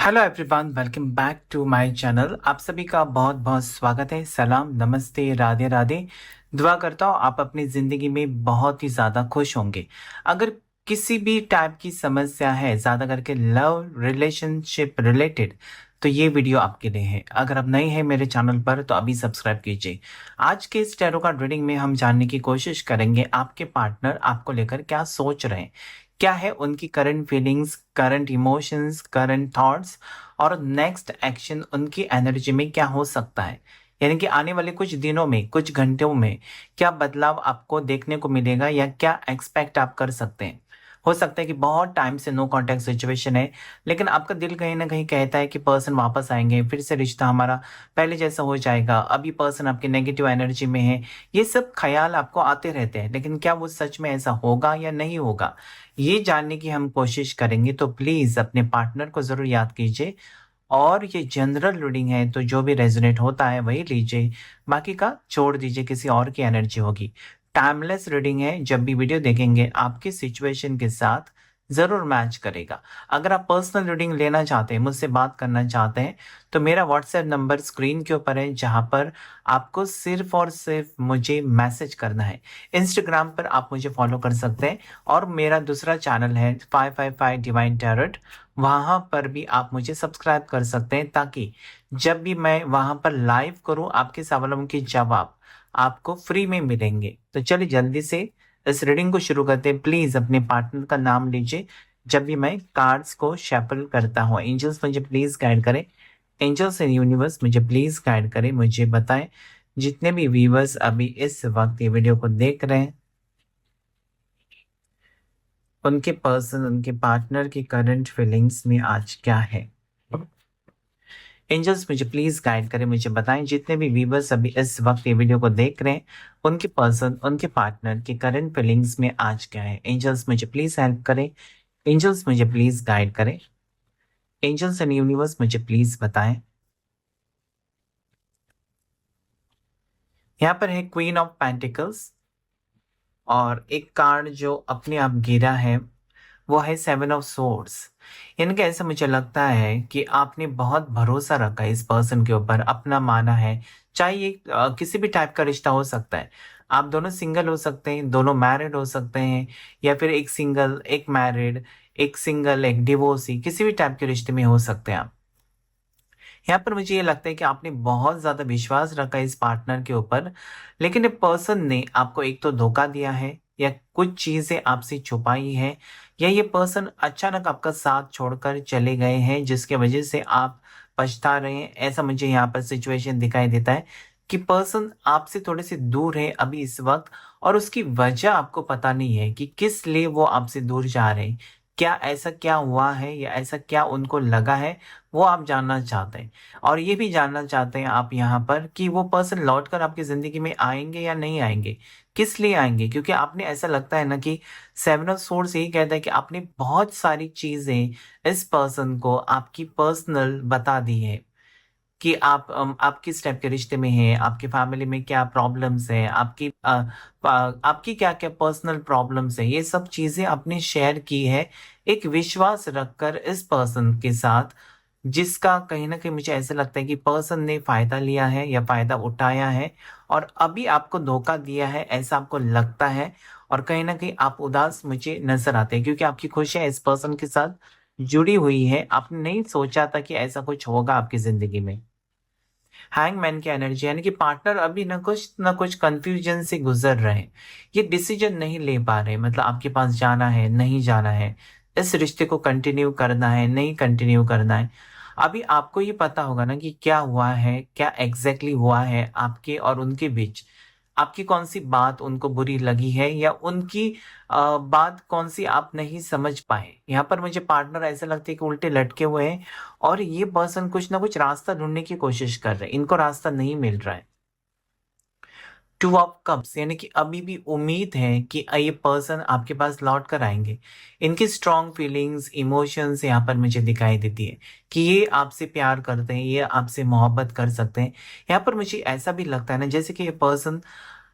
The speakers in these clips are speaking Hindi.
Hello everyone, welcome back to my channel. आप सभी का बहुत बहुत स्वागत है। सलाम, नमस्ते, राधे राधे। दुआ करता हूँ आप अपनी ज़िंदगी में बहुत ही ज़्यादा खुश होंगे। अगर किसी भी टाइप की समस्या है, ज़्यादा करके लव रिलेशनशिप रिलेटेड, तो ये वीडियो आपके लिए है। अगर आप नए हैं मेरे चैनल पर तो अभी सब्सक्राइब कीजिए। आज के इस टैरो कार्ड रीडिंग में हम जानने की कोशिश करेंगे आपके पार्टनर आपको लेकर क्या सोच रहे हैं, क्या है उनकी current feelings, current emotions, current thoughts और नेक्स्ट एक्शन उनकी एनर्जी में क्या हो सकता है। यानी कि आने वाले कुछ दिनों में, कुछ घंटों में क्या बदलाव आपको देखने को मिलेगा या क्या एक्सपेक्ट आप कर सकते हैं। हो सकता है कि बहुत टाइम से नो कांटेक्ट सिचुएशन है, लेकिन आपका दिल कहीं ना कहीं कहता है कि पर्सन वापस आएंगे, फिर से रिश्ता हमारा पहले जैसा हो जाएगा। अभी पर्सन आपकी नेगेटिव एनर्जी में है। ये सब ख्याल आपको आते रहते हैं, लेकिन क्या वो सच में ऐसा होगा या नहीं होगा, ये जानने की हम कोशिश करेंगे। तो प्लीज अपने पार्टनर को जरूर याद कीजिए। और ये जनरल रीडिंग है, तो जो भी रेजोनेट होता है वही लीजिए, बाकी का छोड़ दीजिए, किसी और की एनर्जी होगी। टाइमलेस रीडिंग है, जब भी वीडियो देखेंगे आपकी सिचुएशन के साथ जरूर मैच करेगा। अगर आप पर्सनल रीडिंग लेना चाहते हैं, मुझसे बात करना चाहते हैं, तो मेरा व्हाट्सएप नंबर स्क्रीन के ऊपर है, जहां पर आपको सिर्फ और सिर्फ मुझे मैसेज करना है। इंस्टाग्राम पर आप मुझे फॉलो कर सकते हैं, और मेरा दूसरा चैनल है 555 डिवाइन टैरोट, वहां पर भी आप मुझे सब्सक्राइब कर सकते हैं, ताकि जब भी मैं वहां पर लाइव करूं आपके सवालों के जवाब आपको फ्री में मिलेंगे। तो चलिए जल्दी से इस रीडिंग को शुरू करते हैं। प्लीज अपने पार्टनर का नाम लीजिए जब भी मैं कार्ड्स को शफल करता हूँ। एंजल्स मुझे प्लीज गाइड करें। एंजल्स एंड यूनिवर्स मुझे प्लीज गाइड करें, मुझे बताएं जितने भी व्यूवर्स अभी इस वक्त ये वीडियो को देख रहे हैं, उनके पर्सन, उनके पार्टनर की करंट फीलिंग्स में आज क्या है। एंजल्स मुझे प्लीज गाइड करें, मुझे बताएं जितने भी व्यूवर्स अभी इस वक्त ये वीडियो को देख रहे हैं, उनके पर्सन, उनके पार्टनर की करंट फीलिंग्स में आज क्या है। एंजल्स मुझे प्लीज हेल्प करें। एंजल्स मुझे प्लीज गाइड करें। एंजल्स एंड यूनिवर्स मुझे प्लीज बताएं। यहाँ पर है क्वीन ऑफ पेंटिकल्स, और एक कार्ड जो अपने आप गिरा है वो है सेवन ऑफ सोर्ड्स। यानी कि ऐसा मुझे लगता है कि आपने बहुत भरोसा रखा है इस पर्सन के ऊपर, अपना माना है। चाहे ये किसी भी टाइप का रिश्ता हो सकता है। आप दोनों सिंगल हो सकते हैं, दोनों मैरिड हो सकते हैं, या फिर एक सिंगल, एक मैरिड, एक सिंगल, एक डिवोर्सी, किसी भी टाइप के रिश्ते में हो सकते हैं आप। यहाँ पर मुझे ये लगता है कि आपने बहुत ज्यादा विश्वास रखा है इस पार्टनर के ऊपर, लेकिन ये पर्सन ने आपको एक तो धोखा दिया है, या कुछ चीजें आपसे छुपाई है, या ये पर्सन अचानक आपका साथ छोड़कर चले गए हैं, जिसके वजह से आप पछता रहे हैं। ऐसा मुझे यहाँ पर सिचुएशन दिखाई देता है कि पर्सन आपसे थोड़े से दूर है अभी इस वक्त, और उसकी वजह आपको पता नहीं है कि किस लिए वो आपसे दूर जा रहे हैं। क्या ऐसा क्या हुआ है, या ऐसा क्या उनको लगा है, वो आप जानना चाहते हैं। और ये भी जानना चाहते हैं आप यहाँ पर कि वो पर्सन लौटकर आपकी जिंदगी में आएंगे या नहीं आएंगे, किस लिए आएंगे। क्योंकि आपने, ऐसा लगता है ना कि सेवन ऑफ सोर्स यही कहता है कि आपने बहुत सारी चीजें इस पर्सन को आपकी पर्सनल बता दी है, कि आप किस टाइप के रिश्ते में हैं, आपकी फैमिली में क्या प्रॉब्लम्स है, आपकी क्या क्या पर्सनल प्रॉब्लम्स है, ये सब चीजें आपने शेयर की है एक विश्वास रखकर इस पर्सन के साथ, जिसका कहीं ना कहीं मुझे ऐसा लगता है कि पर्सन ने फायदा लिया है या फायदा उठाया है, और अभी आपको धोखा दिया है, ऐसा आपको लगता है। और कहीं ना कहीं आप उदास मुझे नजर आते हैं, क्योंकि आपकी खुशियां इस पर्सन के साथ जुड़ी हुई है। आपने नहीं सोचा था कि ऐसा कुछ होगा आपकी जिंदगी में। हैंगमैन की एनर्जी, यानी कि पार्टनर अभी ना कुछ कंफ्यूजन से गुजर रहे हैं। ये डिसीजन नहीं ले पा रहे, मतलब आपके पास जाना है, नहीं जाना है, इस रिश्ते को कंटिन्यू करना है, नहीं कंटिन्यू करना है। अभी आपको ये पता होगा ना कि क्या हुआ है, क्या एग्जैक्टली हुआ है आपके और उनके बीच। आपकी कौन सी बात उनको बुरी लगी है, या उनकी बात कौन सी आप नहीं समझ पाए। यहाँ पर मुझे पार्टनर ऐसा लगता है कि उल्टे लटके हुए हैं, और ये पर्सन कुछ ना कुछ रास्ता ढूंढने की कोशिश कर रहे हैं, इनको रास्ता नहीं मिल रहा है। टू ऑफ कप्स, यानी कि अभी भी उम्मीद है कि ये पर्सन आपके पास लौट कर आएंगे। इनकी स्ट्रॉन्ग फीलिंग्स, इमोशंस यहाँ पर मुझे दिखाई देती है कि ये आपसे प्यार करते हैं, ये आपसे मोहब्बत कर सकते हैं। यहाँ पर मुझे ऐसा भी लगता है ना, जैसे कि ये पर्सन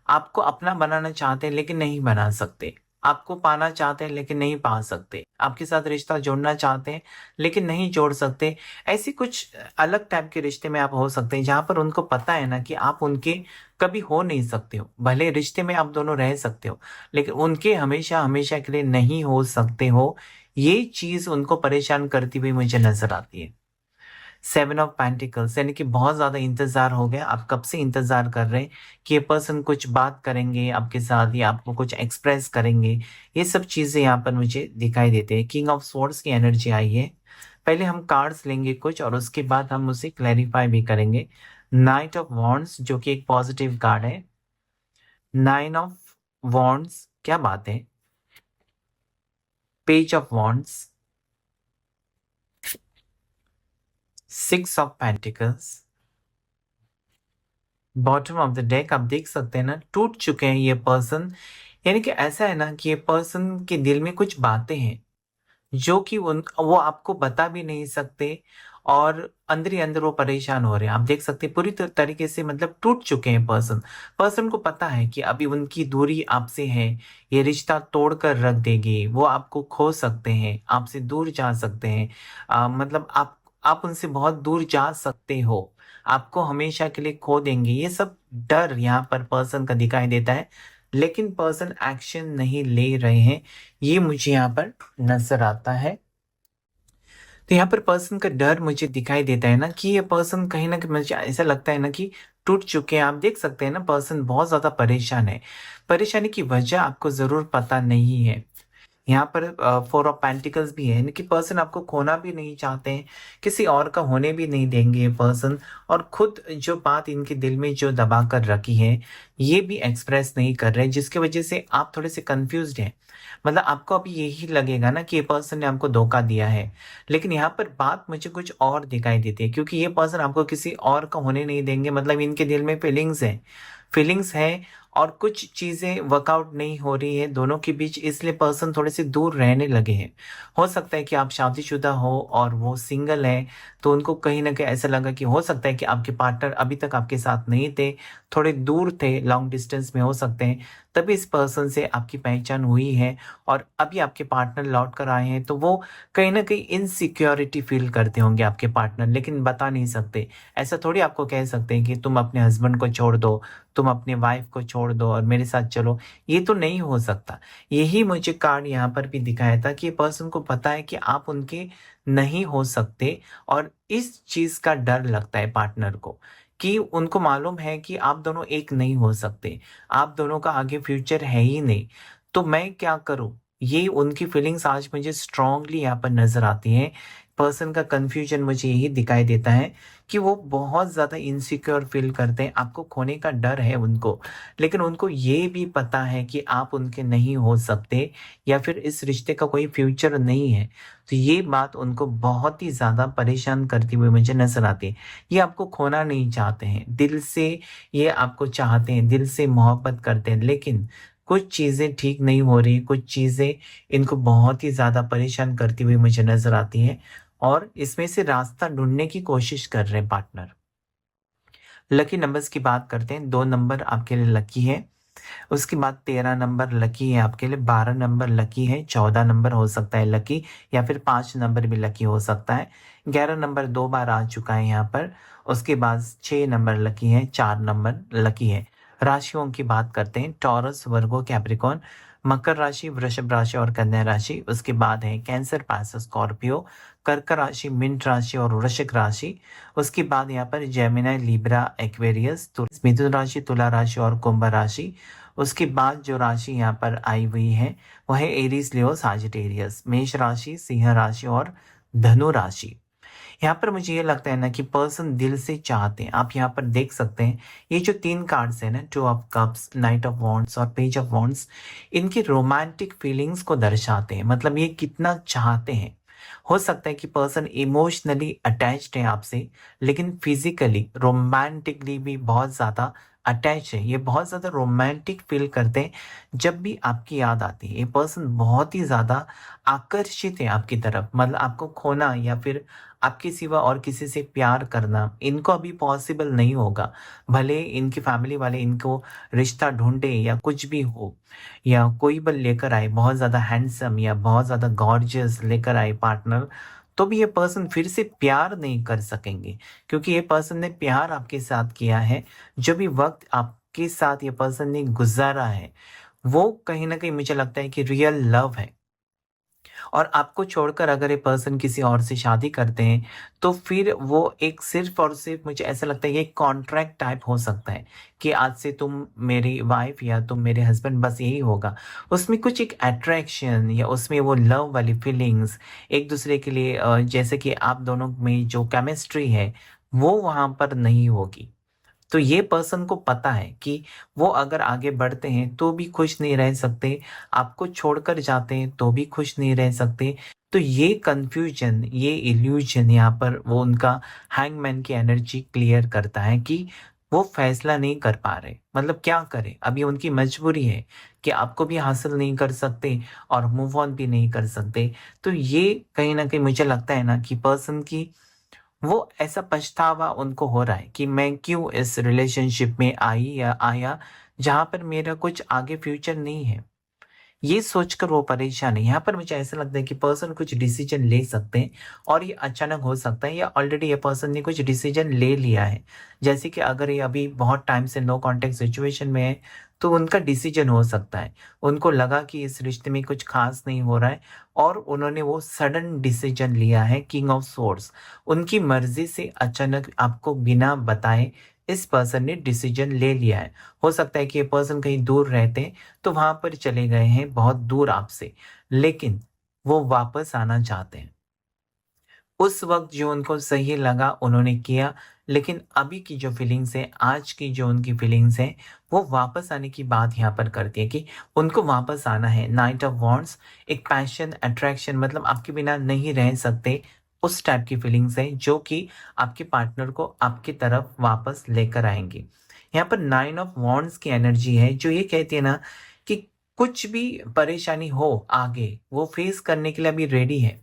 आपको अपना बनाना चाहते हैं लेकिन नहीं बना सकते। आपको पाना चाहते हैं लेकिन नहीं पा सकते, आपके साथ रिश्ता जोड़ना चाहते हैं लेकिन नहीं जोड़ सकते। ऐसी कुछ अलग टाइप के रिश्ते में आप हो सकते हैं जहाँ पर उनको पता है ना कि आप उनके कभी हो नहीं सकते हो। भले रिश्ते में आप दोनों रह सकते हो लेकिन उनके हमेशा हमेशा के लिए नहीं हो सकते हो। ये चीज उनको परेशान करती हुई मुझे नजर आती है। 7 ऑफ पेंटिकल्स यानी कि बहुत ज़्यादा इंतज़ार हो गया, आप कब से इंतज़ार कर रहे हैं कि ये पर्सन कुछ बात करेंगे आपके साथ या आपको कुछ एक्सप्रेस करेंगे। ये सब चीज़ें यहाँ पर मुझे दिखाई देते हैं। किंग ऑफ स्वॉर्ड्स की एनर्जी आई है। पहले हम कार्ड्स लेंगे कुछ और उसके बाद हम उसे क्लैरिफाई भी करेंगे। नाइट ऑफ वॉन्ड्स जो कि एक पॉजिटिव कार्ड है। 9 ऑफ वॉन्ड्स, क्या बात है। Page of wands, 6 of pentacles, bottom of the deck. आप देख सकते हैं ना, टूट चुके हैं ये पर्सन। यानी कि ऐसा है ना कि ये पर्सन के दिल में कुछ बातें हैं जो कि उन वो आपको बता भी नहीं सकते और अंदर ही अंदर वो परेशान हो रहे हैं। आप देख सकते हैं पूरी तरीके से मतलब टूट चुके हैं पर्सन। पर्सन को पता है कि अभी उनकी दूरी आपसे है, ये रिश्ता तोड़ कर रख देगी, वो आपको खो सकते हैं, आपसे दूर जा सकते हैं। मतलब आप उनसे बहुत दूर जा सकते हो, आपको हमेशा के लिए खो देंगे। ये सब डर यहाँ पर पर्सन का दिखाई देता है लेकिन पर्सन एक्शन नहीं ले रहे हैं, ये मुझे यहाँ पर नजर आता है। तो यहाँ पर पर्सन का डर मुझे दिखाई देता है ना कि ये पर्सन कहीं ना कहीं मुझे ऐसा लगता है ना कि टूट चुके हैं। आप देख सकते हैं ना पर्सन बहुत ज्यादा परेशान है। परेशानी की वजह आपको जरूर पता नहीं है। यहाँ पर 4 ऑफ पेंटिकल्स भी है यानी कि पर्सन आपको खोना भी नहीं चाहते हैं, किसी और का होने भी नहीं देंगे ये पर्सन। और खुद जो बात इनके दिल में जो दबा कर रखी है ये भी एक्सप्रेस नहीं कर रहे हैं, जिसकी वजह से आप थोड़े से कंफ्यूज्ड हैं। मतलब आपको अभी यही लगेगा ना कि ये पर्सन ने आपको धोखा दिया है, लेकिन यहाँ पर बात मुझे कुछ और दिखाई देती है क्योंकि ये पर्सन आपको किसी और का होने नहीं देंगे। मतलब इनके दिल में फीलिंग्स है और कुछ चीजें वर्कआउट नहीं हो रही है दोनों के बीच, इसलिए पर्सन थोड़े से दूर रहने लगे हैं। हो सकता है कि आप शादीशुदा हो और वो सिंगल है, तो उनको कहीं ना कहीं ऐसा लगा कि हो सकता है कि आपके पार्टनर अभी तक आपके साथ नहीं थे, थोड़े दूर थे, लॉन्ग डिस्टेंस में हो सकते हैं। तभी इस पर्सन से आपकी पहचान हुई है और अभी आपके पार्टनर लौट कर आए हैं, तो वो कहीं ना कहीं इनसिक्योरिटी फील करते होंगे आपके पार्टनर, लेकिन बता नहीं सकते। ऐसा थोड़ी आपको कह सकते हैं कि तुम अपने हस्बैंड को छोड़ दो, तुम अपने वाइफ को छोड़ दो और मेरे साथ चलो। ये तो नहीं हो सकता। यही मुझे कार्ड यहाँ पर भी दिखाया था कि पर्सन को पता है कि आप उनके नहीं हो सकते और इस चीज का डर लगता है पार्टनर को कि उनको मालूम है कि आप दोनों एक नहीं हो सकते, आप दोनों का आगे फ्यूचर है ही नहीं। तो मैं क्या करूं, ये उनकी फीलिंग्स आज मुझे स्ट्रांगली यहाँ पर नजर आती हैं। पर्सन का कंफ्यूजन मुझे यही दिखाई देता है कि वो बहुत ज़्यादा इनसिक्योर फील करते हैं, आपको खोने का डर है उनको, लेकिन उनको ये भी पता है कि आप उनके नहीं हो सकते या फिर इस रिश्ते का कोई फ्यूचर नहीं है। तो ये बात उनको बहुत ही ज़्यादा परेशान करती हुई मुझे नजर आती है। ये आपको खोना नहीं चाहते हैं दिल से, ये आपको चाहते हैं, दिल से मोहब्बत करते हैं, लेकिन कुछ चीज़ें ठीक नहीं हो रही, कुछ चीज़ें इनको बहुत ही ज़्यादा परेशान करती हुई मुझे नजर आती हैं और इसमें से रास्ता ढूंढने की कोशिश कर रहे हैं पार्टनर। लकी नंबर्स की बात करते हैं, 2 नंबर आपके लिए लकी है, उसके बाद 13 नंबर लकी है आपके लिए, 12 नंबर लकी है, 14 नंबर हो सकता है लकी या फिर 5 नंबर भी लकी हो सकता है। 11 नंबर 2 बार आ चुका है यहाँ पर। उसके बाद 6 नंबर लकी है, 4 नंबर लकी है। राशियों की बात करते हैं, टॉरस, वर्गो, कैप्रिकॉन, मकर राशि, वृषभ राशि और कन्या राशि। उसके बाद है कैंसर, पाइसेस, स्कॉर्पियो, कर्क राशि, मिंट राशि और वृश्चिक राशि। उसके बाद यहाँ पर जेमिनी, लिब्रा, एक्वेरियस, मिथुन राशि, तुला राशि और कुंभ राशि। उसके बाद जो राशि यहाँ पर आई हुई है वह है एरीज, लियो, साजिटेरियस, मेष राशि, सिंह राशि और धनु राशि। यहाँ पर मुझे ये लगता है ना कि पर्सन दिल से चाहते हैं। आप यहाँ पर देख सकते हैं ये जो 3 कार्ड्स है ना, 2 of cups, night of wands और पेज ऑफ वॉन्ड्स, इनकी रोमांटिक फीलिंग्स को दर्शाते हैं। मतलब ये कितना चाहते हैं। हो सकता है कि पर्सन इमोशनली अटैच्ड है आपसे, लेकिन फिजिकली रोमांटिकली भी बहुत ज़्यादा अटैच है। ये बहुत ज़्यादा रोमांटिक फील करते हैं जब भी आपकी याद आती है। ये पर्सन बहुत ही ज़्यादा आकर्षित है आपकी तरफ, मतलब आपको खोना या फिर आपके सिवा और किसी से प्यार करना इनको अभी पॉसिबल नहीं होगा। भले इनकी फैमिली वाले इनको रिश्ता ढूँढे या कुछ भी हो, या कोई भी लेकर आए बहुत ज़्यादा हैंडसम या बहुत ज़्यादा गॉर्जियस लेकर आए पार्टनर, तो भी ये पर्सन फिर से प्यार नहीं कर सकेंगे, क्योंकि ये पर्सन ने प्यार आपके साथ किया है। जो भी वक़्त आपके साथ ये पर्सन ने गुज़ारा है, वो कहीं न कहीं मुझे लगता है कि रियल लव है। और आपको छोड़कर अगर ये पर्सन किसी और से शादी करते हैं, तो फिर वो एक सिर्फ़ और सिर्फ़ मुझे ऐसा लगता है ये एक कॉन्ट्रैक्ट टाइप हो सकता है कि आज से तुम मेरी वाइफ़ या तुम मेरे हस्बैंड, बस यही होगा। उसमें कुछ एक अट्रैक्शन या उसमें वो लव वाली फीलिंग्स एक-दूसरे के लिए जैसे कि आप दोनों में जो केमिस्ट्री है, वो वहाँ पर नहीं होगी। तो ये पर्सन को पता है कि वो अगर आगे बढ़ते हैं तो भी खुश नहीं रह सकते, आपको छोड़कर जाते हैं तो भी खुश नहीं रह सकते। तो ये कन्फ्यूजन, ये इल्यूजन यहाँ पर वो उनका हैंगमैन की एनर्जी क्लियर करता है कि वो फैसला नहीं कर पा रहे। मतलब क्या करें? अभी उनकी मजबूरी है कि आपको भी हासिल नहीं कर सकते और मूव ऑन भी नहीं कर सकते। तो ये कहीं न कहीं मुझे लगता है ना कि पर्सन की वो ऐसा पछतावा उनको हो रहा है कि मैं क्यों इस रिलेशनशिप में आई या आया, जहाँ पर मेरा कुछ आगे फ्यूचर नहीं है। ये सोचकर वो परेशान है। यहाँ पर मुझे ऐसा लगता है कि पर्सन कुछ डिसीजन ले सकते हैं और ये अचानक हो सकता है या ऑलरेडी ये पर्सन ने कुछ डिसीजन ले लिया है। जैसे कि अगर ये अभी बहुत टाइम से नो कॉन्टैक्ट सिचुएशन में है, तो उनका डिसीजन हो सकता है। उनको लगा कि इस रिश्ते में कुछ ख़ास नहीं हो रहा है और उन्होंने वो सडन डिसीजन लिया है, किंग ऑफ सोर्ड्स। उनकी मर्ज़ी से अचानक आपको बिना बताए इस पर्सन ने डिसीजन ले लिया है। हो सकता है कि ये पर्सन कहीं दूर रहते हैं, तो वहाँ पर चले गए हैं बहुत दूर आपसे, लेकिन वो वापस आना चाहते हैं। उस वक़्त जो उनको सही लगा उन्होंने किया, लेकिन अभी की जो फीलिंग्स हैं, आज की जो उनकी फीलिंग्स हैं, वो वापस आने की बात यहाँ पर करती है कि उनको वापस आना है। नाइट ऑफ वांड्स एक पैशन, अट्रैक्शन, मतलब आपके बिना नहीं रह सकते, उस टाइप की फीलिंग्स हैं जो कि आपके पार्टनर को आपकी तरफ वापस लेकर आएँगी। यहाँ पर 9 ऑफ वांड्स की एनर्जी है जो ये कहती है ना कि कुछ भी परेशानी हो आगे, वो फेस करने के लिए अभी रेडी है।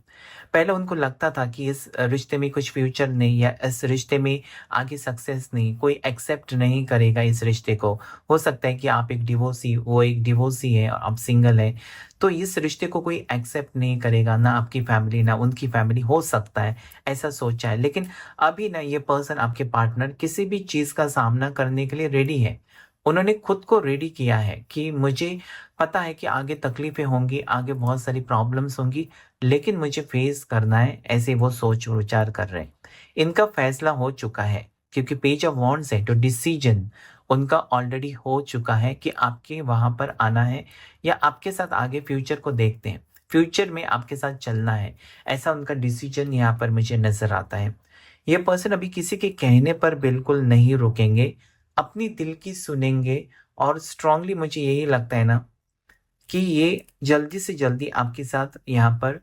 पहले उनको लगता था कि इस रिश्ते में कुछ फ्यूचर नहीं, या इस रिश्ते में आगे सक्सेस नहीं, कोई एक्सेप्ट नहीं करेगा इस रिश्ते को। हो सकता है कि आप एक डिवोर्सी, वो एक डिवोर्सी है, आप सिंगल हैं, तो इस रिश्ते को कोई एक्सेप्ट नहीं करेगा, ना आपकी फैमिली, ना उनकी फैमिली, हो सकता है, ऐसा सोचा है। लेकिन अभी ना ये पर्सन, आपके पार्टनर, किसी भी चीज़ का सामना करने के लिए रेडी है। उन्होंने खुद को रेडी किया है कि मुझे पता है कि आगे तकलीफ़ें होंगी, आगे बहुत सारी प्रॉब्लम्स होंगी, लेकिन मुझे फेस करना है, ऐसे वो सोच विचार कर रहे हैं। इनका फैसला हो चुका है, क्योंकि पेज ऑफ वांड्स है, तो डिसीजन उनका ऑलरेडी हो चुका है कि आपके वहाँ पर आना है या आपके साथ आगे फ्यूचर को देखते हैं। फ्यूचर में आपके साथ चलना है, ऐसा उनका डिसीजन यहाँ पर मुझे नज़र आता है। ये पर्सन अभी किसी के कहने पर बिल्कुल नहीं रुकेंगे, अपनी दिल की सुनेंगे और स्ट्रांगली मुझे यही लगता है ना कि ये जल्दी से जल्दी आपके साथ यहाँ पर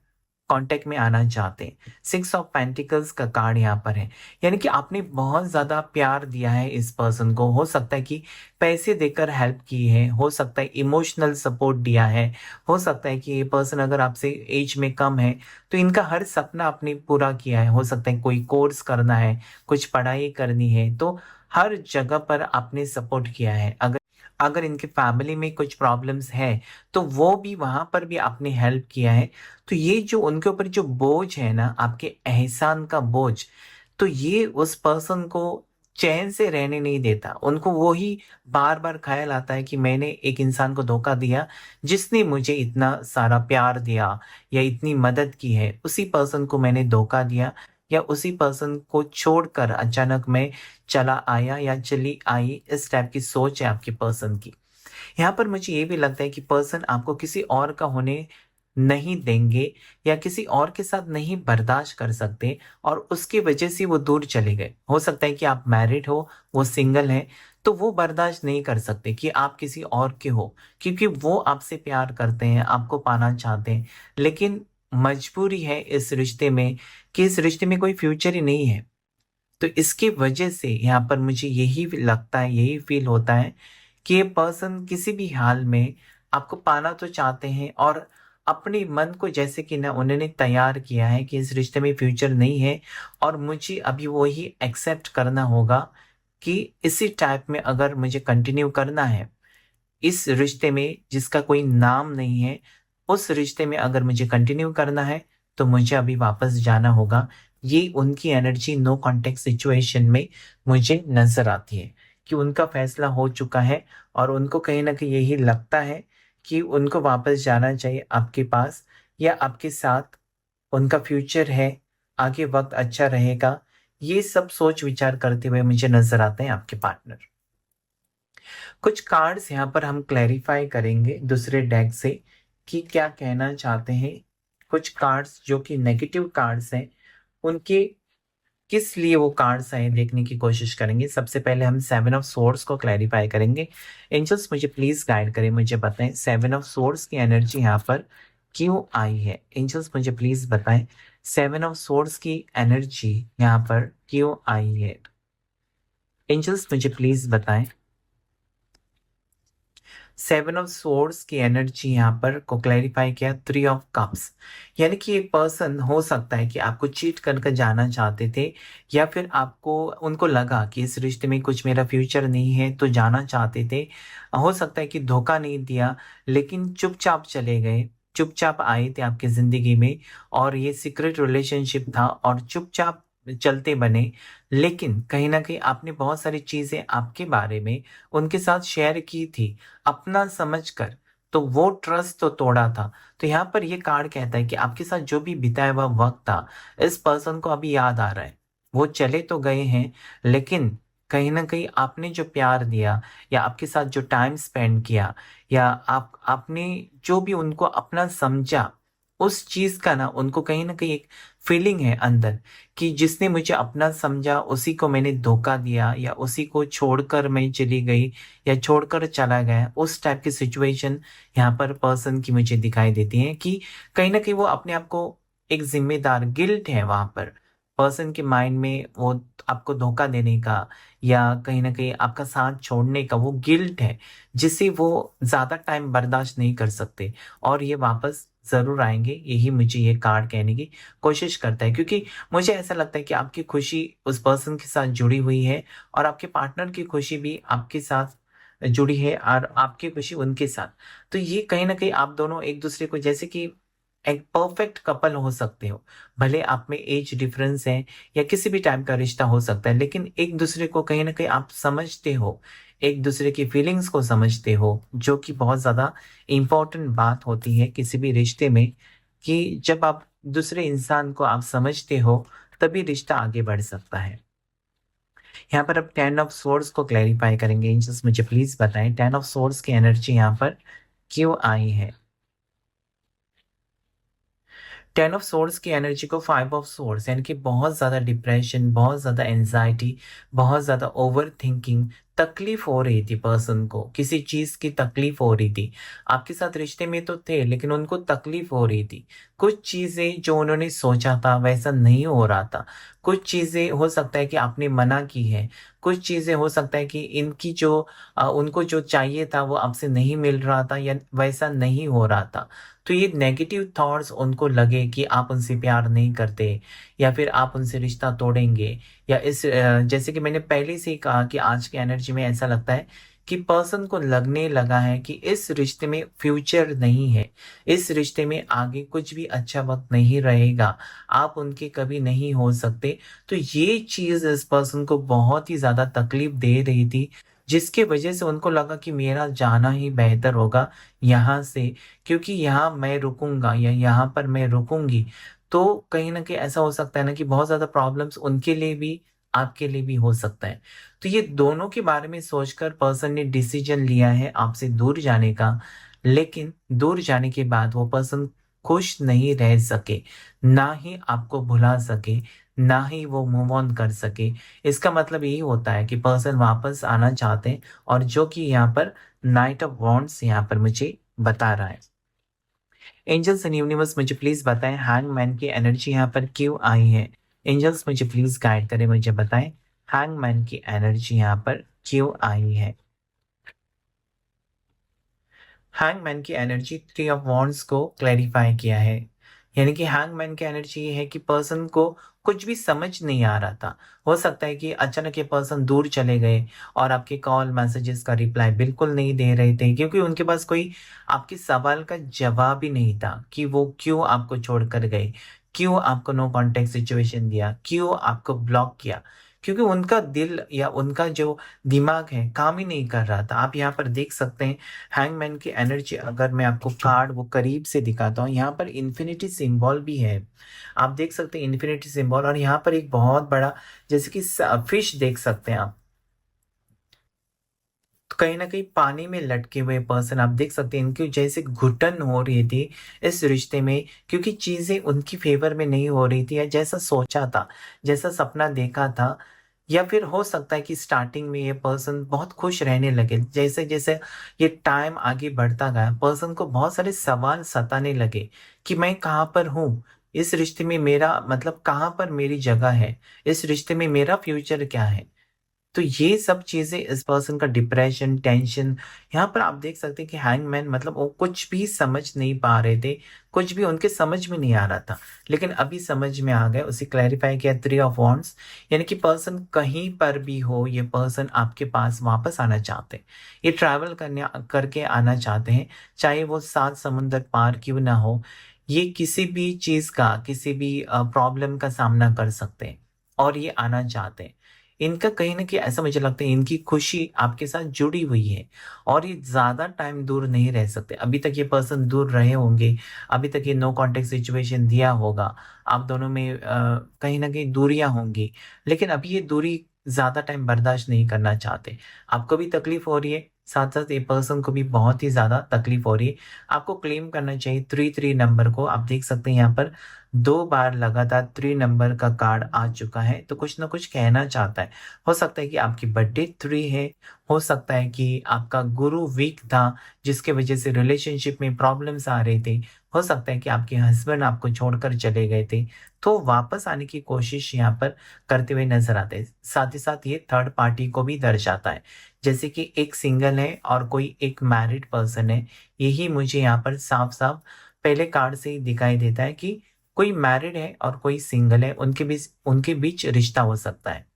कॉन्टैक्ट में आना चाहते हैं। 6 ऑफ पेंटिकल्स का कार्ड यहाँ पर है। यानी कि आपने बहुत ज़्यादा प्यार दिया है इस पर्सन को। हो सकता है कि पैसे देकर हेल्प की है, हो सकता है इमोशनल सपोर्ट दिया है, हो सकता है कि ये पर्सन अगर आपसे एज में कम है, तो इनका हर सपना आपने पूरा किया है। हो सकता है कोई कोर्स करना है, कुछ पढ़ाई करनी है, तो हर जगह पर आपने सपोर्ट किया है। अगर अगर इनके फैमिली में कुछ प्रॉब्लम्स है, तो वो भी वहाँ पर भी आपने हेल्प किया है। तो ये जो उनके ऊपर जो बोझ है ना, आपके एहसान का बोझ, तो ये उस पर्सन को चैन से रहने नहीं देता। उनको वो ही बार-बार ख़्याल आता है कि मैंने एक इंसान को धोखा दिया, जिसने मुझे इतना सारा प्यार दिया या इतनी मदद की है, उसी पर्सन को मैंने धोखा दिया, या उसी पर्सन को छोड़कर अचानक मैं चला आया या चली आई, इस टाइप की सोच है आपके पर्सन की। यहाँ पर मुझे ये भी लगता है कि पर्सन आपको किसी और का होने नहीं देंगे या किसी और के साथ नहीं बर्दाश्त कर सकते, और उसकी वजह से वो दूर चले गए। हो सकता है कि आप मैरिड हो, वो सिंगल हैं, तो वो बर्दाश्त नहीं कर सकते कि आप किसी और के हो, क्योंकि वो आपसे प्यार करते हैं, आपको पाना चाहते हैं। लेकिन मजबूरी है इस रिश्ते में कि इस रिश्ते में कोई फ्यूचर ही नहीं है। तो इसकी वजह से यहाँ पर मुझे यही लगता है, यही फ़ील होता है कि ये पर्सन किसी भी हाल में आपको पाना तो चाहते हैं, और अपने मन को जैसे कि ना उन्होंने तैयार किया है कि इस रिश्ते में फ्यूचर नहीं है और मुझे अभी वही एक्सेप्ट करना होगा कि इसी टाइप में अगर मुझे कंटिन्यू करना है, इस रिश्ते में जिसका कोई नाम नहीं है, उस रिश्ते में अगर मुझे कंटिन्यू करना है, तो मुझे अभी वापस जाना होगा। ये उनकी एनर्जी नो कॉन्टेक्स्ट सिचुएशन में मुझे नज़र आती है कि उनका फैसला हो चुका है और उनको कहीं न कहीं यही लगता है कि उनको वापस जाना चाहिए आपके पास या आपके साथ उनका फ्यूचर है, आगे वक़्त अच्छा रहेगा। ये सब सोच-विचार करते हुए मुझे नज़र आते हैं आपके पार्टनर। कुछ कार्ड्स यहाँ पर हम क्लैरिफाई करेंगे दूसरे डेक से कि क्या कहना चाहते हैं। कुछ कार्ड्स जो कि नेगेटिव कार्ड्स हैं, उनके किस लिए वो कार्ड्स आए देखने की कोशिश करेंगे। सबसे पहले हम 7 ऑफ सोर्ड्स को क्लैरिफाई करेंगे। एंजल्स मुझे प्लीज़ गाइड करें, मुझे बताएँ 7 ऑफ सोर्ड्स की एनर्जी यहाँ पर क्यों आई है? एंजल्स मुझे प्लीज़ बताएँ 7 ऑफ सोर्ड्स की एनर्जी यहाँ पर क्यों आई है? एंजल्स मुझे प्लीज़ बताएँ 7 ऑफ सोर्ड्स की एनर्जी यहाँ पर को क्लैरिफाई किया 3 ऑफ कप्स, यानी कि एक पर्सन हो सकता है कि आपको चीट कर जाना चाहते थे या फिर आपको उनको लगा कि इस रिश्ते में कुछ मेरा फ्यूचर नहीं है तो जाना चाहते थे। हो सकता है कि धोखा नहीं दिया लेकिन चुपचाप चले गए, चुपचाप आए थे आपकी ज़िंदगी में और ये सीक्रेट रिलेशनशिप था और चुपचाप चलते बने। लेकिन कहीं न कहीं आपने बहुत सारी चीज़ें आपके बारे में उनके साथ शेयर की थी, अपना समझकर, तो वो ट्रस्ट तो तोड़ा था। तो यहाँ पर ये कार्ड कहता है कि आपके साथ जो भी बिताया हुआ वक़्त था, इस पर्सन को अभी याद आ रहा है। वो चले तो गए हैं, लेकिन कहीं न कहीं आपने जो प्यार दिया या आपके साथ जो टाइम स्पेंड किया या आपने जो भी उनको अपना समझा, उस चीज़ का ना उनको कहीं न कहीं एक फीलिंग है अंदर कि जिसने मुझे अपना समझा, उसी को मैंने धोखा दिया या उसी को छोड़कर मैं चली गई या छोड़कर चला गया, उस टाइप की सिचुएशन यहाँ पर पर्सन की मुझे दिखाई देती है कि कहीं न कहीं वो अपने आप को एक ज़िम्मेदार गिल्ट है वहाँ पर। पर्सन के माइंड में वो आपको धोखा देने का या कहीं न कहीं आपका साथ छोड़ने का वो गिल्ट है, जिसे वो ज़्यादा टाइम बर्दाश्त नहीं कर सकते और ये वापस ज़रूर आएँगे, यही मुझे ये कार्ड कहने की कोशिश करता है। क्योंकि मुझे ऐसा लगता है कि आपकी खुशी उस पर्सन के साथ जुड़ी हुई है और आपके पार्टनर की खुशी भी आपके साथ जुड़ी है और आपकी खुशी उनके साथ। तो ये कहीं न कहीं आप दोनों एक-दूसरे को जैसे कि एक परफेक्ट कपल हो सकते हो। भले आप में एज डिफरेंस है या किसी भी टाइप का रिश्ता हो सकता है, लेकिन एक-दूसरे को कहीं न कहीं आप समझते हो, एक-दूसरे की फीलिंग्स को समझते हो, जो कि बहुत ज़्यादा इम्पोर्टेंट बात होती है किसी भी रिश्ते में कि जब आप दूसरे इंसान को आप समझते हो, तभी रिश्ता आगे बढ़ सकता है। यहाँ पर अब 10 ऑफ सोर्ड्स को क्लैरिफाई करेंगे। एंजल्स मुझे प्लीज़ बताएँ 10 ऑफ सोर्ड्स की एनर्जी यहाँ पर क्यों आई है? 10 ऑफ सोर्ड्स की एनर्जी को 5 ऑफ सोर्ड्स यानी कि बहुत ज़्यादा डिप्रेशन, बहुत ज़्यादा एंग्ज़ायटी, बहुत ज़्यादा ओवरथिंकिंग, तकलीफ़ हो रही थी पर्सन को, किसी चीज़ की तकलीफ़ हो रही थी। आपके साथ रिश्ते में तो थे लेकिन उनको तकलीफ़ हो रही थी। कुछ चीज़ें जो उन्होंने सोचा था वैसा नहीं हो रहा था। कुछ चीज़ें हो सकता है कि आपने मना की है, कुछ चीज़ें हो सकता है कि इनकी जो उनको जो चाहिए था वो आपसे नहीं मिल रहा था या वैसा नहीं हो रहा था। तो ये नेगेटिव थॉट्स उनको लगे कि आप उनसे प्यार नहीं करते या फिर आप उनसे रिश्ता तोड़ेंगे या जैसे कि मैंने पहले से ही कहा कि आज की एनर्जी में ऐसा लगता है कि पर्सन को लगने लगा है कि इस रिश्ते में फ्यूचर नहीं है, इस रिश्ते में आगे कुछ भी अच्छा वक्त नहीं रहेगा, आप उनके कभी नहीं हो सकते। तो ये चीज़ इस पर्सन को बहुत ही ज़्यादा तकलीफ दे रही थी, जिसकी वजह से उनको लगा कि मेरा जाना ही बेहतर होगा यहाँ से, क्योंकि यहाँ मैं रुकूँगा या यहाँ पर मैं रुकूँगी, तो कहीं न कहीं ऐसा हो सकता है ना कि बहुत ज़्यादा प्रॉब्लम्स उनके लिए भी, आपके लिए भी हो सकता है। तो ये दोनों के बारे में सोचकर पर्सन ने डिसीज़न लिया है आपसे दूर जाने का, लेकिन दूर जाने के बाद वो पर्सन खुश नहीं रह सके, ना ही आपको भुला सके, ना ही वो मूव ऑन कर सके। इसका मतलब यही होता है कि पर्सन वापस आना चाहते हैं और जो कि यहाँ पर नाइट ऑफ वांड्स यहाँ पर मुझे बता रहा है। एंजल्स एंड यूनिवर्स मुझे प्लीज़ बताएँ हैंगमैन की एनर्जी यहाँ पर क्यों आई है? एंजल्स मुझे प्लीज़ गाइड करें, मुझे बताएँ हैंगमैन की एनर्जी यहाँ पर क्यों आई है? हैंगमैन की एनर्जी थ्री ऑफ वॉन्ड्स को क्लैरिफाई किया है। यानी कि हैंगमैन की एनर्जी ये है कि पर्सन को कुछ भी समझ नहीं आ रहा था। हो सकता है कि अचानक ये पर्सन दूर चले गए और आपके कॉल मैसेजेस का रिप्लाई बिल्कुल नहीं दे रहे थे, क्योंकि उनके पास कोई आपके सवाल का जवाब ही नहीं था कि वो क्यों आपको छोड़कर गए, क्यों आपको नो कॉन्टेक्ट सिचुएशन दिया, क्यों आपको ब्लॉक किया। क्योंकि उनका दिल या उनका जो दिमाग है काम ही नहीं कर रहा था। आप यहाँ पर देख सकते हैं हैंगमैन की एनर्जी, अगर मैं आपको कार्ड वो करीब से दिखाता हूँ, यहाँ पर इन्फिनिटी सिंबल भी है। आप देख सकते हैं इन्फिनिटी सिंबल, और यहाँ पर एक बहुत बड़ा जैसे कि फिश देख सकते हैं आप। तो कहीं ना कहीं पानी में लटके हुए पर्सन आप देख सकते हैं, इनकी जैसे घुटन हो रही थी इस रिश्ते में, क्योंकि चीजें उनकी फेवर में नहीं हो रही थी, या जैसा सोचा था, जैसा सपना देखा था। या फिर हो सकता है कि स्टार्टिंग में ये पर्सन बहुत खुश रहने लगे, जैसे जैसे ये टाइम आगे बढ़ता गया पर्सन को बहुत सारे सवाल सताने लगे कि मैं कहाँ पर हूँ, इस रिश्ते में मेरा मतलब कहाँ पर मेरी जगह है, इस रिश्ते में मेरा फ्यूचर क्या है। तो ये सब चीजें इस पर्सन का डिप्रेशन, टेंशन, यहाँ पर आप देख सकते हैं कि हैंगमैन मतलब वो कुछ भी समझ नहीं पा रहे थे, कुछ भी उनके समझ में नहीं आ रहा था। लेकिन अभी समझ में आ गया, उसे क्लैरिफाई किया थ्री ऑफ वॉन्ड्स। यानी कि पर्सन कहीं पर भी हो, ये पर्सन आपके पास वापस आना चाहते हैं, ये ट्रैवल करने करके आना चाहते हैं, चाहे वो सात समुंदर पार क्यों ना हो। ये किसी भी चीज का, किसी भी प्रॉब्लम का सामना कर सकते हैं और ये आना चाहते हैं। इनका कहीं न कहीं ऐसा मुझे लगता है, इनकी खुशी आपके साथ जुड़ी हुई है और ये ज़्यादा टाइम दूर नहीं रह सकते। अभी तक ये पर्सन दूर रहे होंगे, अभी तक ये नो कॉन्टैक्ट सिचुएशन दिया होगा, आप दोनों में कहीं न कहीं दूरियाँ होंगी, लेकिन अभी ये दूरी ज़्यादा टाइम बर्दाश्त नहीं करना चाहते। आपको भी तकलीफ़ हो रही है, साथ-साथ ये पर्सन को भी बहुत ही ज़्यादा तकलीफ़ हो रही है। आपको क्लेम करना चाहिए 3-3 नंबर को। आप देख सकते हैं यहाँ पर 2 बार लगातार 3 नंबर का कार्ड आ चुका है, तो कुछ ना कुछ कहना चाहता है। हो सकता है कि आपकी बर्थडे 3 है, हो सकता है कि आपका गुरु वीक था, जिसकी वजह से रिलेशनशिप में प्रॉब्लम्स आ रहे थे। हो सकता है कि आपके हस्बैंड आपको छोड़कर चले गए थे, तो वापस आने की कोशिश यहाँ पर करते हुए नज़र आते हैं। साथ ही साथ ये थर्ड पार्टी को भी दर्शाता है, जैसे कि एक सिंगल है और कोई एक मैरिड पर्सन है। यही मुझे यहाँ पर साफ-साफ पहले कार्ड से ही दिखाई देता है कि कोई मैरिड है और कोई सिंगल है, उनके बीच रिश्ता हो सकता है।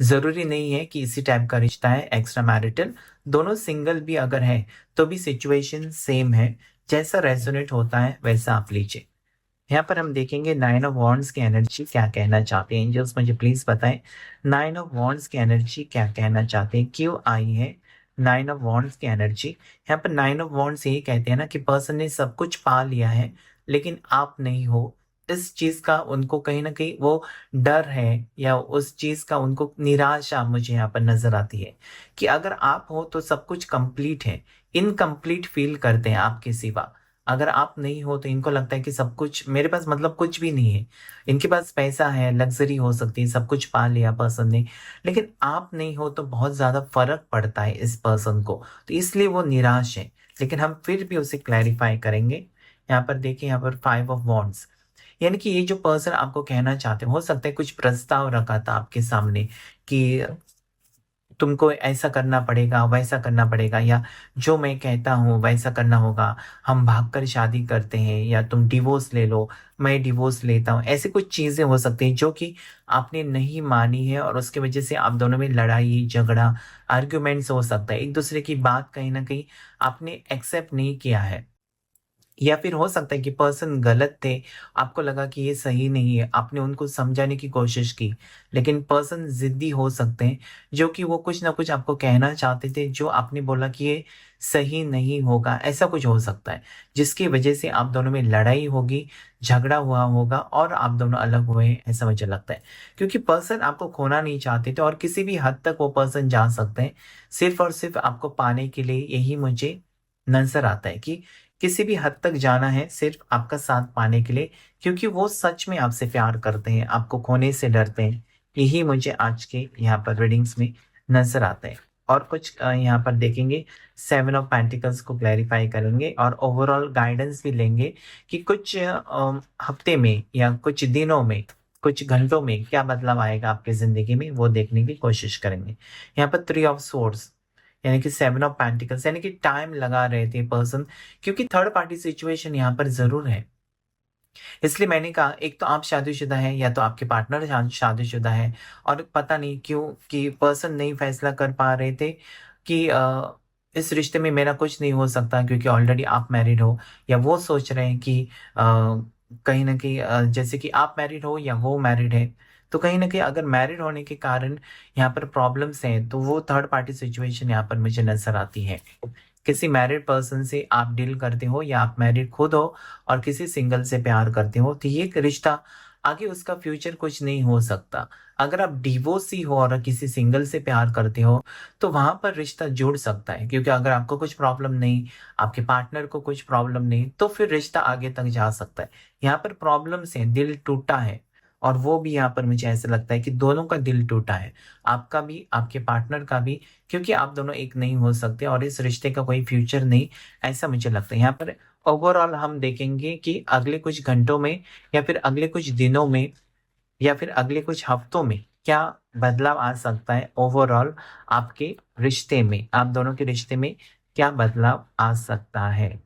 ज़रूरी नहीं है कि इसी टाइप का रिश्ता है एक्स्ट्रा मैरिटल, दोनों सिंगल भी अगर है, तो भी सिचुएशन सेम है, जैसा रेज़ोनेट होता है वैसा आप लीजिए। यहाँ पर हम देखेंगे 9 ऑफ वॉन्ड्स की एनर्जी क्या कहना चाहते हैं एंजल्स, मुझे प्लीज़ बताएँ। 9 ऑफ वॉन्ड्स की एनर्जी क्या कहना चाहते हैं? क्यों आई है 9 ऑफ वॉन्ड्स की एनर्जी? यहाँ पर 9 ऑफ वॉन्ड्स यही कहते हैं ना कि पर्सन ने सब कुछ पा लिया है, लेकिन आप नहीं हो। इस चीज़ का उनको कहीं न कहीं वो डर है, या उस चीज़ का उनको निराशा मुझे यहाँ पर नज़र आती है कि अगर आप हो तो सब कुछ कंप्लीट है, इनकम्प्लीट फ़ील करते हैं आपके सिवा। अगर आप नहीं हो तो इनको लगता है कि सब कुछ मेरे पास मतलब कुछ भी नहीं है। इनके पास पैसा है, लग्ज़री हो सकती है, सब कुछ पा लिया पर्सन ने, लेकिन आप नहीं हो तो बहुत ज़्यादा फ़र्क पड़ता है इस पर्सन को, तो इसलिए वो निराश है। लेकिन हम फिर भी उसे क्लैरिफ़ाई करेंगे। यहाँ पर देखिए, यहाँ पर 5 ऑफ वॉन्ड्स, यानी कि ये जो पर्सन आपको कहना चाहते हैं, हो सकता है कुछ प्रस्ताव रखा था आपके सामने कि तुमको ऐसा करना पड़ेगा, वैसा करना पड़ेगा, या जो मैं कहता हूँ वैसा करना होगा। हम भागकर शादी करते हैं, या तुम डिवोर्स ले लो, मैं डिवोर्स लेता हूँ। ऐसी कुछ चीज़ें हो सकती हैं जो कि आपने नहीं मानी है और उसकी वज़ह से आप दोनों में लड़ाई, झगड़ा, आर्ग्यूमेंट्स हो सकता है। एक-दूसरे की बात कहीं न कहीं आपने एक्सेप्ट नहीं किया है। या फिर हो सकता है कि पर्सन गलत थे, आपको लगा कि ये सही नहीं है, आपने उनको समझाने की कोशिश की, लेकिन पर्सन ज़िद्दी हो सकते हैं, जो कि वो कुछ ना कुछ आपको कहना चाहते थे, जो आपने बोला कि ये सही नहीं होगा, ऐसा कुछ हो सकता है, जिसकी वजह से आप दोनों में लड़ाई होगी, झगड़ा हुआ होगा और आप दोनों अलग हुए हैं, ऐसा मुझे लगता है। क्योंकि पर्सन आपको खोना नहीं चाहते थे और किसी भी हद तक वो पर्सन जा सकते हैं, सिर्फ़ और सिर्फ़ आपको पाने के लिए, यही मुझे नज़र आता है कि किसी भी हद तक जाना है सिर्फ आपका साथ पाने के लिए, क्योंकि वो सच में आपसे प्यार करते हैं, आपको खोने से डरते हैं। यही मुझे आज के यहाँ पर रीडिंग्स में नज़र आता है। और कुछ यहाँ पर देखेंगे, 7 ऑफ पेंटिकल्स को क्लैरिफ़ाई करेंगे और ओवरऑल गाइडेंस भी लेंगे कि कुछ हफ्ते में या कुछ दिनों में, कुछ घंटों में क्या बदलाव आएगा आपकी ज़िंदगी में, वो देखने की कोशिश करेंगे। यहाँ पर 3 ऑफ सोर्ड्स, यानी कि 7 ऑफ पेंटिकल्स, यानी कि टाइम लगा रहे थे पर्सन, क्योंकि थर्ड पार्टी सिचुएशन यहाँ पर ज़रूर है। इसलिए मैंने कहा, एक तो आप शादीशुदा हैं या तो आपके पार्टनर शादीशुदा है, और पता नहीं क्यों कि पर्सन नहीं फैसला कर पा रहे थे कि इस रिश्ते में मेरा कुछ नहीं हो सकता, क्योंकि ऑलरेडी आप मैरिड हो, या वो सोच रहे हैं कि कहीं ना कहीं जैसे कि आप मैरिड हो या वो मैरिड है, तो कहीं ना कहीं अगर मैरिड होने के कारण यहाँ पर प्रॉब्लम्स हैं, तो वो थर्ड पार्टी सिचुएशन यहाँ पर मुझे नजर आती है। किसी मैरिड पर्सन से आप डील करते हो, या आप मैरिड खुद हो और किसी सिंगल से प्यार करते हो, तो ये एक रिश्ता आगे उसका फ्यूचर कुछ नहीं हो सकता। अगर आप डिवोर्सी हो और किसी सिंगल से प्यार करते हो, तो वहां पर रिश्ता जुड़ सकता है, क्योंकि अगर आपको कुछ प्रॉब्लम नहीं, आपके पार्टनर को कुछ प्रॉब्लम नहीं, तो फिर रिश्ता आगे तक जा सकता है। यहाँ पर प्रॉब्लम से दिल टूटा है, और वो भी यहाँ पर मुझे ऐसा लगता है कि दोनों का दिल टूटा है, आपका भी, आपके पार्टनर का भी, क्योंकि आप दोनों एक नहीं हो सकते और इस रिश्ते का कोई फ्यूचर नहीं, ऐसा मुझे लगता है। यहाँ पर ओवरऑल हम देखेंगे कि अगले कुछ घंटों में, या फिर अगले कुछ दिनों में, या फिर अगले कुछ हफ्तों में क्या बदलाव आ सकता है ओवरऑल आपके रिश्ते में, आप दोनों के रिश्ते में क्या बदलाव आ सकता है।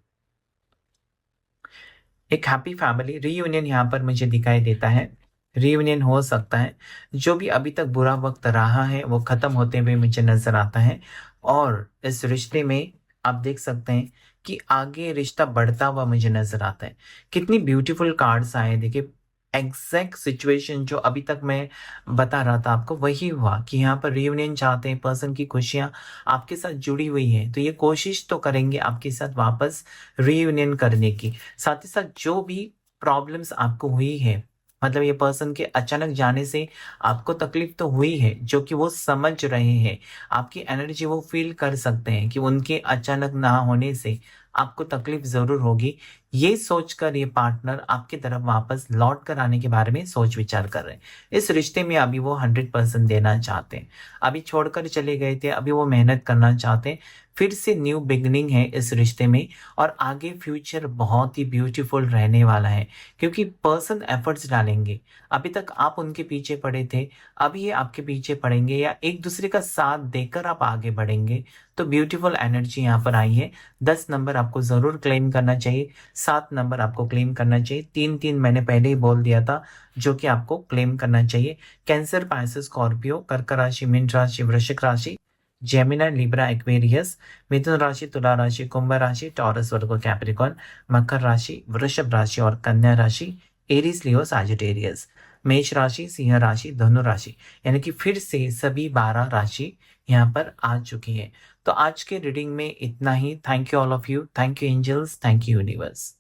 एक हैप्पी फैमिली रीयूनियन यहाँ पर मुझे दिखाई देता है। रीयूनियन हो सकता है, जो भी अभी तक बुरा वक्त रहा है वो खत्म होते हुए मुझे नजर आता है, और इस रिश्ते में आप देख सकते हैं कि आगे रिश्ता बढ़ता हुआ मुझे नजर आता है। कितनी ब्यूटीफुल कार्ड्स आए, देखिए एग्जैक्ट सिचुएशन जो अभी तक मैं बता रहा था आपको, वही हुआ कि यहाँ पर रियूनियन चाहते हैं, पर्सन की खुशियां आपके साथ जुड़ी हुई है, तो ये कोशिश तो करेंगे आपके साथ वापस रीयूनियन करने की। साथ ही साथ जो भी प्रॉब्लम्स आपको हुई है, मतलब ये पर्सन के अचानक जाने से आपको तकलीफ तो हुई है, जो कि वो समझ रहे हैं, आपकी एनर्जी वो फील कर सकते हैं कि उनके अचानक ना होने से आपको तकलीफ जरूर होगी। ये सोचकर ये पार्टनर आपकी तरफ वापस लौट कर आने के बारे में सोच विचार कर रहे हैं। इस रिश्ते में अभी वो 100% देना चाहते हैं। अभी छोड़कर चले गए थे, अभी वो मेहनत करना चाहते हैं, फिर से न्यू बिगनिंग है इस रिश्ते में, और आगे फ्यूचर बहुत ही ब्यूटीफुल रहने वाला है, क्योंकि पर्सन एफर्ट्स डालेंगे। अभी तक आप उनके पीछे पड़े थे, अभी ये आपके पीछे पड़ेंगे, या एक दूसरे का साथ देकर आप आगे बढ़ेंगे, तो ब्यूटीफुल एनर्जी यहाँ पर आई है। 10 नंबर आपको जरूर क्लेम करना चाहिए, 7 नंबर आपको क्लेम करना चाहिए, 3 मैंने पहले ही बोल दिया था जो कि आपको क्लेम करना चाहिए। कैंसर, पाइसेस, स्कॉर्पियो, कर्क राशि, मीन राशि, वृश्चिक राशि, जेमिना, लिब्रा, एक्वेरियस, मिथुन राशि, तुला राशि, कुंभ राशि, टॉरस, वर्गो, कैप्रिकॉर्न, मकर राशि, वृषभ राशि और कन्या राशि, एरीज, लियो, साजिटेरियस, मेष राशि, सिंह राशि, धनु राशि, यानी कि फिर से सभी 12 राशि यहाँ पर आ चुकी है। तो आज के रीडिंग में इतना ही। Thank you all of you, thank you angels, thank you universe.